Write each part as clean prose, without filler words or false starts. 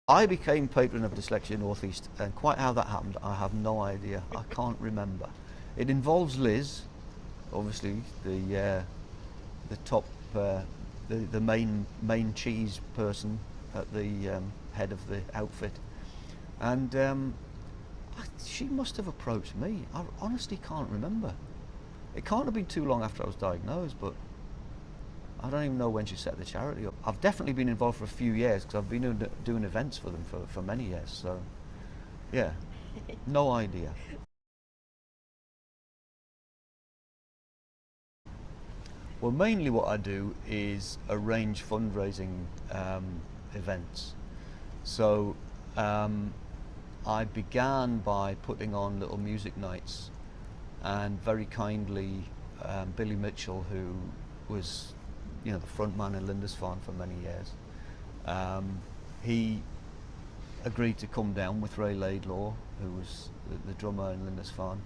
I became patron of Dyslexia North East, and quite how that happened, I have no idea. I can't remember. It involves Liz, obviously the top, the main cheese person at the head of the outfit, and she must have approached me. I honestly can't remember. It can't have been too long after I was diagnosed, but I don't even know when she set the charity up. I've definitely been involved for a few years because I've been doing events for them for many years. So, yeah, no idea. Well, mainly what I do is arrange fundraising events. So, um, I began by putting on little music nights, and very kindly, Billy Mitchell, who was, the front man in Lindisfarne for many years, he agreed to come down with Ray Laidlaw, who was the drummer in Lindisfarne,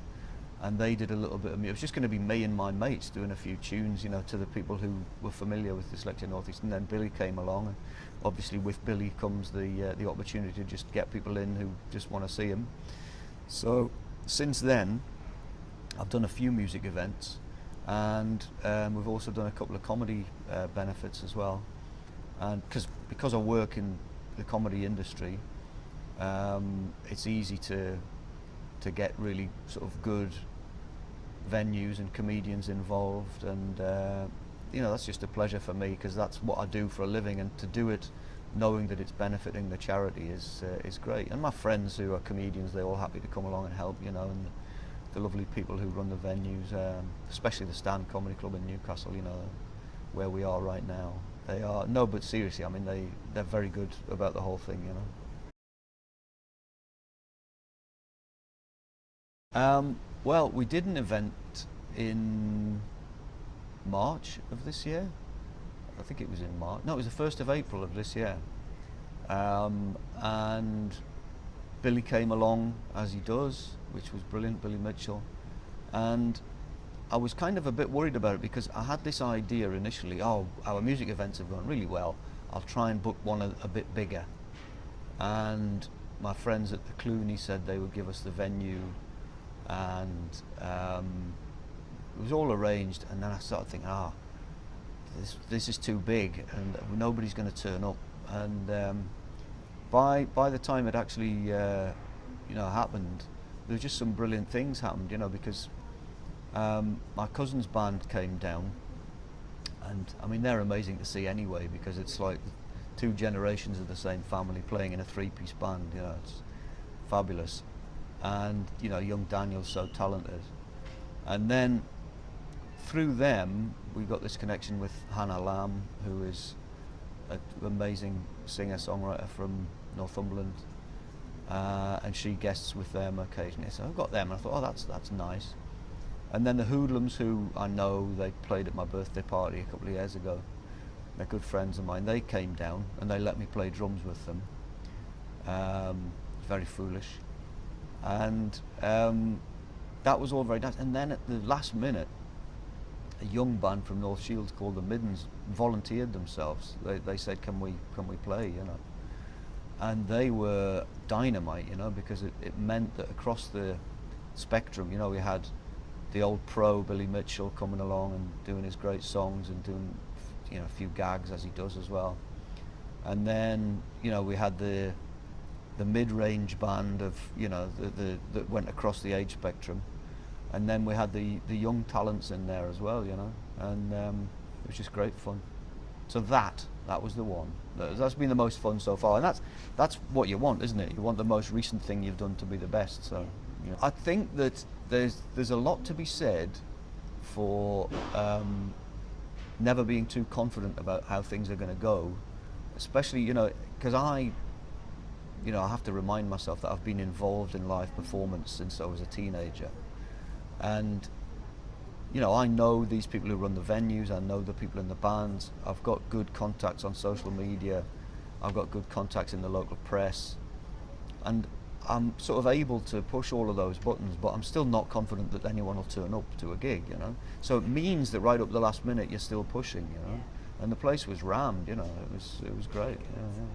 and they did a little bit of music. It was just going to be me and my mates doing a few tunes, to the people who were familiar with Dyslexia North East. And then Billy came along, and obviously with Billy comes the opportunity to just get people in who just want to see him. So since then, I've done a few music events, and we've also done a couple of comedy benefits as well. And because I work in the comedy industry, it's easy to get really sort of good venues and comedians involved, and that's just a pleasure for me because that's what I do for a living, and to do it knowing that it's benefiting the charity is great. And my friends who are comedians, they're all happy to come along and help, and the lovely people who run the venues, especially the Stand Comedy Club in Newcastle, where we are right now. They are, no, but seriously, I mean, they're very good about the whole thing. Well, we did an event in March of this year. I think it was in March. No, it was the 1st of April of this year. And Billy came along, as he does, which was brilliant, Billy Mitchell. And I was kind of a bit worried about it because I had this idea initially, oh, our music events have gone really well. I'll try and book one a bit bigger. And my friends at the Clooney said they would give us the venue, and it was all arranged. And then I started thinking, this is too big, and nobody's going to turn up. And by the time it actually happened, there was just some brilliant things happened, because my cousin's band came down, and I mean they're amazing to see anyway because it's like two generations of the same family playing in a three-piece band. It's fabulous. And young Daniel's so talented. And then through them we got this connection with Hannah Lamb, who is an amazing singer-songwriter from Northumberland, and she guests with them occasionally. So I got them and I thought, oh, that's nice. And then the Hoodlums, who I know, they played at my birthday party a couple of years ago. They're good friends of mine. They came down and they let me play drums with them. Very foolish. And that was all very nice. And then at the last minute, a young band from North Shields called the Middens volunteered themselves. They said, can we play, And they were dynamite, because it meant that across the spectrum, we had the old pro Billy Mitchell coming along and doing his great songs and doing, a few gags as he does as well. And then, we had the mid-range band of, that went across the age spectrum. And then we had the young talents in there as well, and it was just great fun. So that was the one. That's been the most fun so far, and that's what you want, isn't it? You want the most recent thing you've done to be the best. So, I think that there's a lot to be said for never being too confident about how things are going to go, especially because I have to remind myself that I've been involved in live performance since I was a teenager. And I know these people who run the venues, I know the people in the bands, I've got good contacts on social media, I've got good contacts in the local press, and I'm sort of able to push all of those buttons, but I'm still not confident that anyone will turn up to a gig, So it means that right up the last minute you're still pushing, And the place was rammed, it was great. Yeah.